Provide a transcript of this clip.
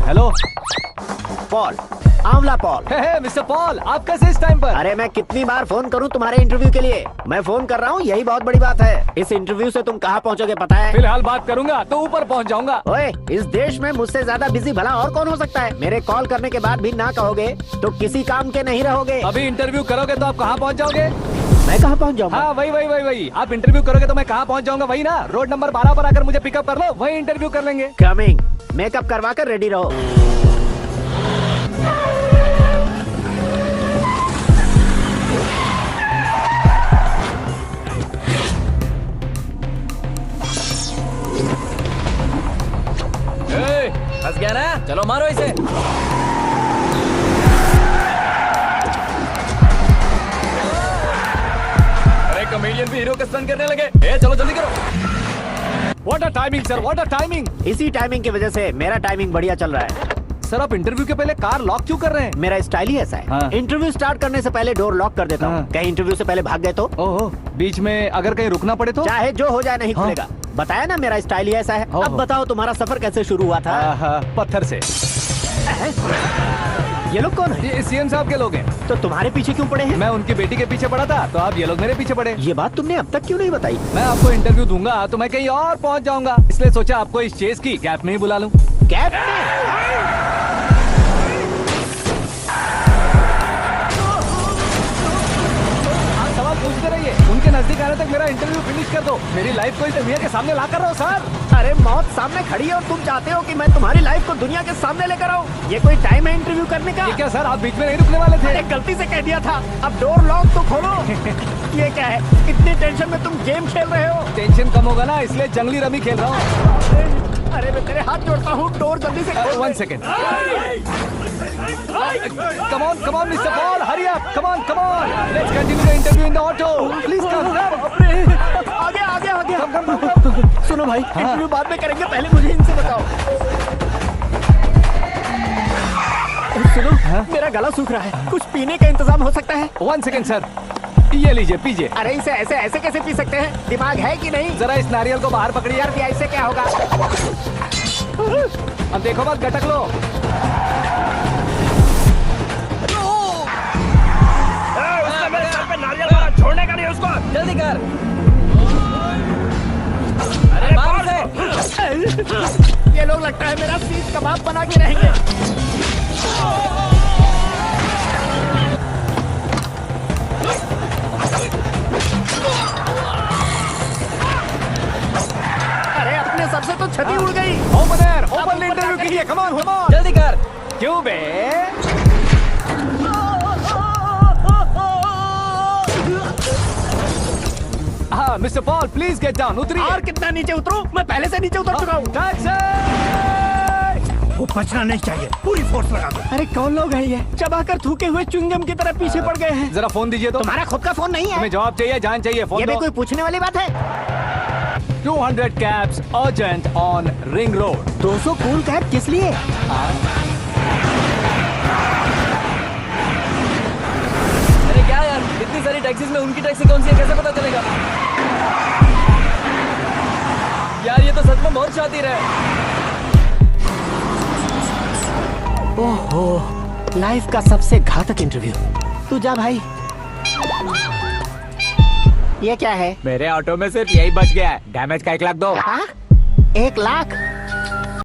Hello Paul, आंवला Paul. Mister Paul, आप कैसे इस टाइम पर? अरे मैं कितनी बार फोन करूं तुम्हारे इंटरव्यू के लिए? मैं फोन कर रहा हूं, यही बहुत बड़ी बात है। इस इंटरव्यू से तुम कहां पहुंचोगे पता है? फिलहाल बात करूंगा तो ऊपर पहुंच जाऊंगा। ओए, इस देश में मुझसे ज्यादा बिजी भला और कौन हो सकता है? मेरे कॉल करने के बाद भी ना कहोगे तो किसी काम के नहीं रहोगे। अभी इंटरव्यू करोगे तो आप कहाँ पहुँच जाओगे? मैं कहां पहुंच जाऊंगा? हाँ वही। आप इंटरव्यू करोगे तो मैं कहाँ पहुँच जाऊंगा? वही ना, रोड नंबर 12 पर आकर मुझे पिकअप कर लो, वही इंटरव्यू कर लेंगे। कमिंग। मेकअप करवा कर रेडी रहो। फंस गया ना, चलो मारो इसे। अरे कॉमेडियन भी हीरो का स्टंट करने लगे। चलो जल्दी करो। What a timing sir, what a timing. इसी टाइमिंग की वजह से मेरा टाइमिंग बढ़िया चल रहा है। सर आप इंटरव्यू के पहले कार लॉक क्यों कर रहे हैं? मेरा स्टाइल ही ऐसा है। हाँ। इंटरव्यू स्टार्ट करने से पहले डोर लॉक कर देता हूँ। हाँ। कहीं इंटरव्यू से पहले भाग गए तो? ओहो, बीच में अगर कहीं रुकना पड़े तो? चाहे जो हो जाए नहीं हाँ। खुलेगा। बताया ना मेरा स्टाइल ही ऐसा है। ओहो। अब बताओ तुम्हारा सफर कैसे शुरू हुआ था? पत्थर से। ये लोग कौन है? ये सीएम साहब के लोग हैं। तो तुम्हारे पीछे क्यों पड़े हैं? मैं उनकी बेटी के पीछे पड़ा था तो आप ये लोग मेरे पीछे पड़े। ये बात तुमने अब तक क्यों नहीं बताई? मैं आपको इंटरव्यू दूंगा तो मैं कहीं और पहुंच जाऊंगा, इसलिए सोचा आपको इस चेस की कैप में ही बुला लूं। कैब में? आप सवाल पूछते रहिए, उनके नजदीक आने तक मेरा इंटरव्यू फिनिश कर दो। मेरी लाइफ को इस दुनिया के सामने ला कर रहो सर। अरे मौत सामने खड़ी है और तुम चाहते हो कि मैं तुम्हारी लाइफ को दुनिया के सामने लेकर आऊं? ये कोई टाइम है इंटरव्यू करने का? ये क्या सर, आप बीच में नहीं रुकने वाले थे? अरे गलती से कह दिया था। अब डोर लॉक तो खोलो। ये क्या है? इतनी टेंशन में तुम गेम खेल रहे हो? टेंशन कम होगा ना, इसलिए जंगली रमी खेल रहा हूँ। अरे मैं तेरे हाथ जोड़ता हूँ, डोर जल्दी से खोल। 1 second. Come on, Mr. Paul, hurry up. Come on. Let's continue the interview in the auto. Please come. आगे। सुनो भाई, इंटरव्यू बाद में करेंगे, पहले मुझे इनसे बताओ। सुनो, मेरा गला सूख रहा है, कुछ पीने का इंतजाम हो सकता है? 1 सेकेंड सर, ये लीजिए पीजिए। अरे इसे ऐसे कैसे पी सकते हैं? दिमाग है कि नहीं? जरा इस नारियल को बाहर पकड़िए। यार ऐसे क्या होगा? अब देखो मत, गटक लो। मेरे सर पे नारियल मारा, छोड़ने का नहीं उसको। जल्दी कर। अरे ये लोग लगता है मेरा सीख कबाब बना के रहेंगे। अरे अपने सबसे तो छती उड़ गई। ओपन इंटरव्यू कीजिए। कम ऑन जल्दी कर। क्यों बे? हाँ mister Paul, please get down. उतरिए। और कितना नीचे उतरूं? मैं पहले से नीचे उतर चुका हूँ। वो बचना नहीं चाहिए, पूरी फोर्स लगा दो। अरे कौन लोग हैं ये? चबाकर थूके हुए च्युइंगम की तरह पीछे पड़ गए हैं। जरा फोन दीजिए तो। तुम्हारा खुद का फोन नहीं है? तुम्हें जवाब चाहिए, जान चाहिए, फोन ये भी दो। कोई पूछने वाली बात है? 200 cabs urgent on Ring Road. 200 cool cab किस लिए? अरे क्या यार, इतनी सारी टैक्सीज में उनकी टैक्सी कौन सी है, कैसे पता चलेगा? यार ये तो सच में बहुत शातिर है। ओहो, लाइफ का सबसे घातक इंटरव्यू। तू जा भाई। ये क्या है? मेरे ऑटो में सिर्फ यही बच गया है। डैमेज का 1 लाख दो। 1 लाख?